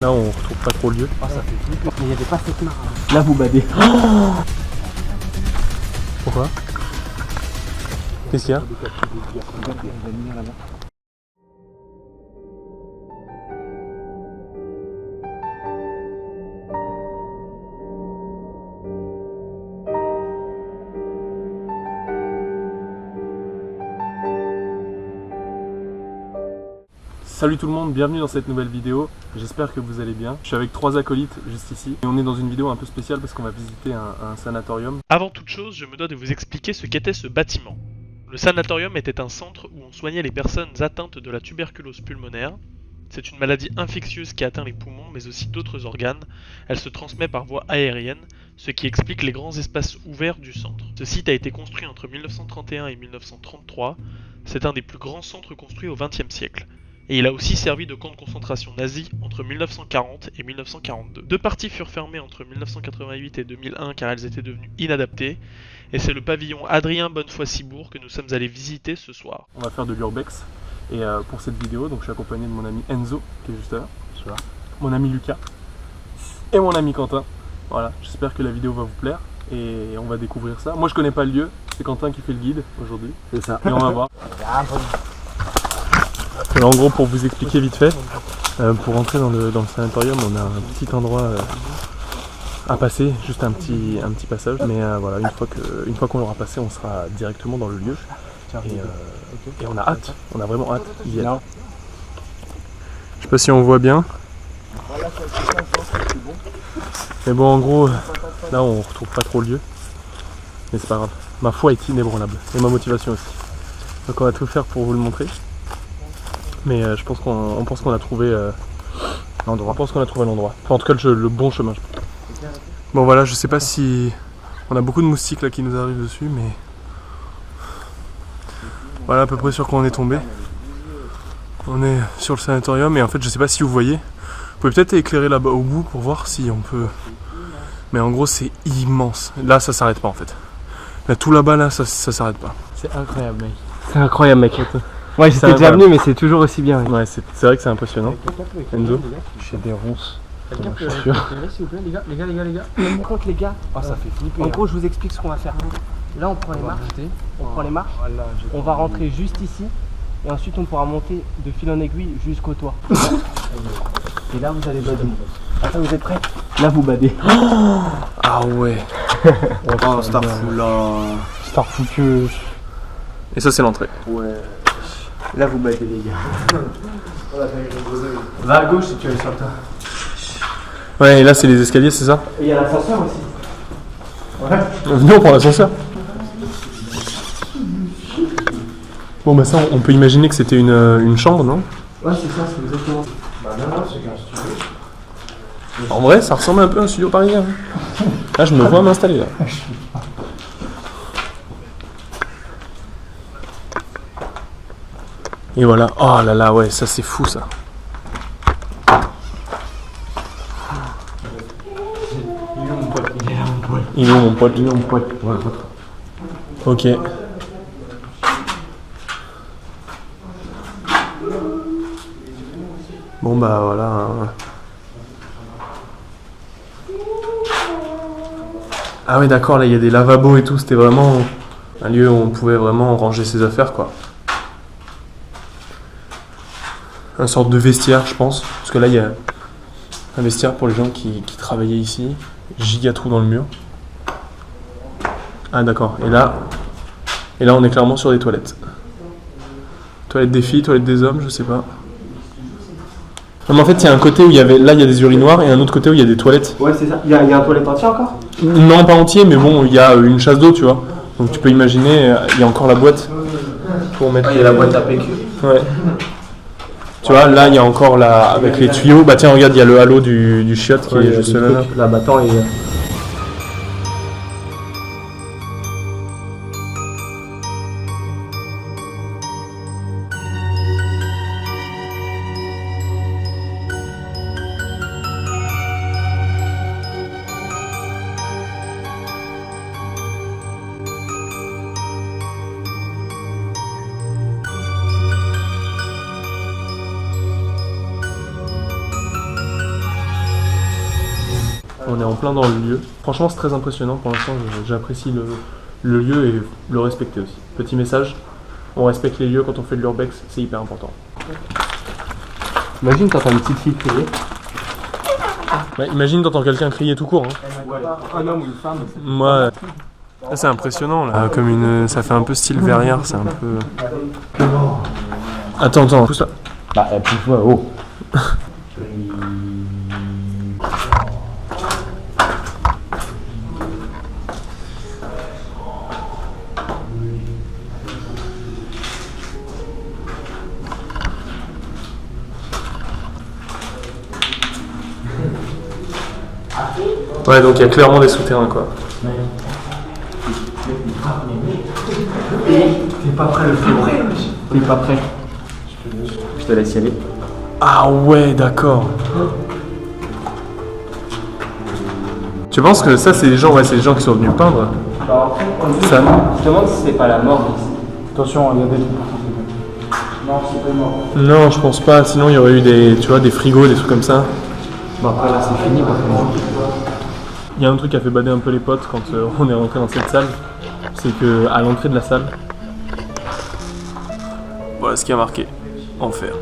Là on retrouve pas trop le lieu. Ah, ça fait flipper. Mais il n'y avait pas cette mare. Là vous badez. Pourquoi? Qu'est-ce qu'il y a? Salut tout le monde, bienvenue dans cette nouvelle vidéo, j'espère que vous allez bien. Je suis avec 3 acolytes juste ici et on est dans une vidéo un peu spéciale parce qu'on va visiter un sanatorium. Avant toute chose, je me dois de vous expliquer ce qu'était ce bâtiment. Le sanatorium était un centre où on soignait les personnes atteintes de la tuberculose pulmonaire. C'est une maladie infectieuse qui atteint les poumons mais aussi d'autres organes. Elle se transmet par voie aérienne, ce qui explique les grands espaces ouverts du centre. Ce site a été construit entre 1931 et 1933. C'est un des plus grands centres construits au XXe siècle. Et il a aussi servi de camp de concentration nazi entre 1940 et 1942. 2 parties furent fermées entre 1988 et 2001 car elles étaient devenues inadaptées. Et c'est le pavillon Adrien Bonnefoy-Cibourg que nous sommes allés visiter ce soir. On va faire de l'urbex et pour cette vidéo, donc je suis accompagné de mon ami Enzo qui est juste là, mon ami Lucas et mon ami Quentin. Voilà, j'espère que la vidéo va vous plaire et on va découvrir ça. Moi je connais pas le lieu, c'est Quentin qui fait le guide aujourd'hui. C'est ça. Et on va voir. Alors, en gros, pour vous expliquer vite fait, pour rentrer dans le sanatorium, on a un petit endroit à passer, juste un petit passage. Mais voilà, une fois qu'on l'aura passé, on sera directement dans le lieu. Et on a hâte, on a vraiment hâte d'y être. Je sais pas si on voit bien. Mais bon, en gros, là on retrouve pas trop le lieu. Mais c'est pas grave. Ma foi est inébranlable. Et ma motivation aussi. Donc on va tout faire pour vous le montrer. Mais je pense qu'on a trouvé l'endroit. On pense qu'on a trouvé l'endroit. Enfin, en tout cas le bon chemin. Bon voilà, je sais pas si on a beaucoup de moustiques là qui nous arrivent dessus, mais voilà à peu près sur quoi on est tombé. On est sur le sanatorium et en fait je sais pas si vous voyez. Vous pouvez peut-être éclairer là-bas au bout pour voir si on peut. Mais en gros c'est immense. Là ça s'arrête pas en fait. Là tout là-bas là ça s'arrête pas. C'est incroyable mec. C'est incroyable mec. Ouais, j'étais C'est déjà incroyable. venu mais c'est toujours aussi bien. Mec. Ouais c'est vrai que c'est impressionnant. Enzo. J'ai des ronces. Quelqu'un peut éclairer s'il vous plaît les gars. Par contre les gars, Oh, ça fait flipper. en gros je vous explique ce qu'on va faire. Là on prend les marches. On va rentrer juste ici et ensuite on pourra monter de fil en aiguille jusqu'au toit. Et là vous allez bader. Attends, vous êtes prêts? Là vous badez. Ah ouais. Oh, Starfou là. Starfouqueuse. Et ça c'est l'entrée. Ouais. Là vous badez les gars. Va à gauche si tu veux sur le toit. Ouais et là c'est les escaliers c'est ça? Et il y a l'ascenseur aussi. Ouais. Venez on prend l'ascenseur. Bon bah ça on peut imaginer que c'était une chambre non? Ouais c'est ça, c'est exactement ça. Bah non, c'est qu'un studio. En vrai ça ressemble un peu à un studio parisien. Là je me vois m'installer là. Et voilà, oh là là ouais ça c'est fou ça. Il est où mon pote? Ouais, Ok. Bon bah voilà. Hein. Ah oui d'accord, là il y a des lavabos et tout, c'était vraiment un lieu où on pouvait vraiment ranger ses affaires quoi. Un sorte de vestiaire je pense, parce que là il y a un vestiaire pour les gens qui travaillaient ici. Giga trou dans le mur. Ah d'accord, et là on est clairement sur des toilettes. Toilettes des filles, toilettes des hommes, je sais pas. Non mais en fait il y a un côté où il y a des urinoirs et un autre côté où il y a des toilettes. Ouais c'est ça. Il y a un toilette entier encore? Non pas entier mais bon il y a une chasse d'eau tu vois. Donc tu peux imaginer, il y a encore la boîte pour mettre... Il y a la boîte à PQ. Ouais. Tu vois là il y a encore avec les tuyaux. Bah tiens regarde il y a le halo du chiotte qui est juste là. Là battant et... On est en plein dans le lieu. Franchement, c'est très impressionnant. Pour l'instant, j'apprécie le lieu et le respecter aussi. Petit message, on respecte les lieux quand on fait de l'urbex, c'est hyper important. Imagine, t'entends une petite fille crier. Ouais, imagine, t'entends quelqu'un crier tout court. Hein. Ouais. Un homme ou une femme. Moi, là, c'est impressionnant. Là. Comme ça fait un peu style verrière, c'est un peu. Attends, pousse là. Bah, pousse-moi, oh. Ouais, donc il y a clairement des souterrains quoi. T'es pas prêt, le février. T'es pas prêt. Je te laisse y aller. Ah ouais, d'accord. Tu penses que ça, c'est les gens, c'est les gens qui sont venus peindre? Ça. Je te demande si c'est pas la mort ici. Attention, il y a des trucs. Non, c'est pas mort. Non, je pense pas. Sinon, il y aurait eu des frigos, des trucs comme ça. Bon, après là, c'est fini parce que. Il y a un truc qui a fait bader un peu les potes quand on est rentré dans cette salle. C'est que à l'entrée de la salle, voilà ce qui a marqué enfer.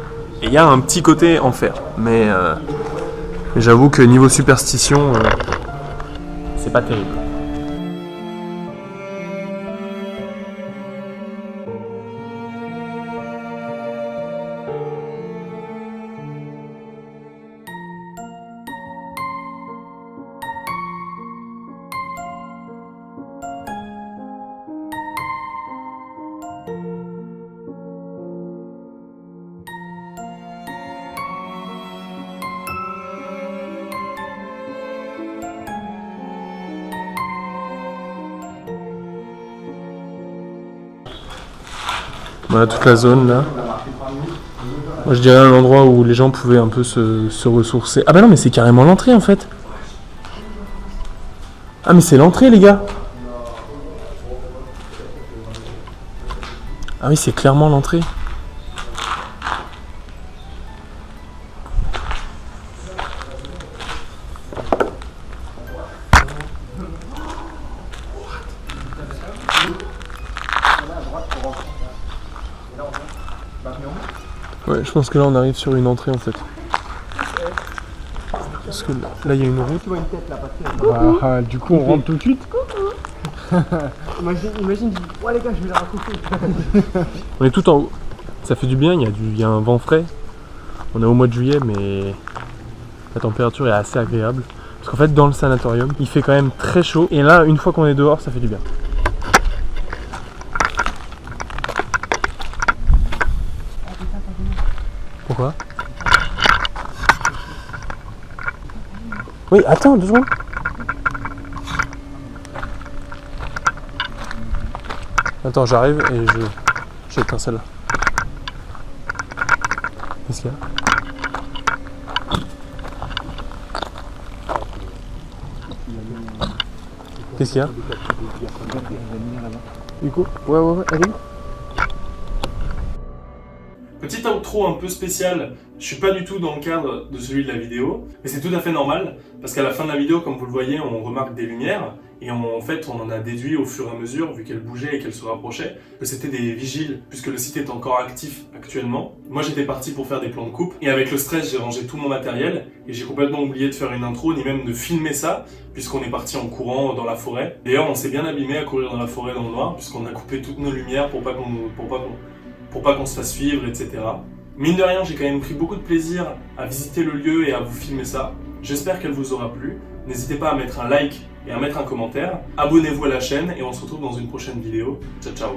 Et il y a un petit côté enfer, mais j'avoue que niveau superstition, c'est pas terrible. Voilà toute la zone là. Moi je dirais un endroit où les gens pouvaient un peu se ressourcer. Ah bah non mais c'est carrément l'entrée en fait. Ah mais c'est l'entrée les gars. Ah oui c'est clairement l'entrée. Ouais, je pense que là on arrive sur une entrée en fait. Parce que là il y a une route. Ah, du coup, on rentre tout de suite. Imagine, ouais les gars, je vais la raconter. On est tout en haut. Ça fait du bien, il y a un vent frais. On est au mois de juillet mais la température est assez agréable. Parce qu'en fait dans le sanatorium, il fait quand même très chaud. Et là, une fois qu'on est dehors, ça fait du bien. Pourquoi? Oui, attends, 2 secondes. Attends, j'arrive et j'éteins celle-là. Qu'est-ce qu'il y a? Qu'est-ce qu'il y a? Du coup? Ouais, allez. Petit outro un peu spécial, je suis pas du tout dans le cadre de celui de la vidéo, mais c'est tout à fait normal, parce qu'à la fin de la vidéo, comme vous le voyez, on remarque des lumières, et en fait on en a déduit au fur et à mesure, vu qu'elles bougeaient et qu'elles se rapprochaient, que c'était des vigiles, puisque le site est encore actif actuellement. Moi j'étais parti pour faire des plans de coupe, et avec le stress j'ai rangé tout mon matériel, et j'ai complètement oublié de faire une intro, ni même de filmer ça, puisqu'on est parti en courant dans la forêt. D'ailleurs on s'est bien abîmé à courir dans la forêt dans le noir, puisqu'on a coupé toutes nos lumières pour pas qu'on se fasse suivre, etc. Mine de rien, j'ai quand même pris beaucoup de plaisir à visiter le lieu et à vous filmer ça. J'espère qu'elle vous aura plu. N'hésitez pas à mettre un like et à mettre un commentaire. Abonnez-vous à la chaîne et on se retrouve dans une prochaine vidéo. Ciao, ciao.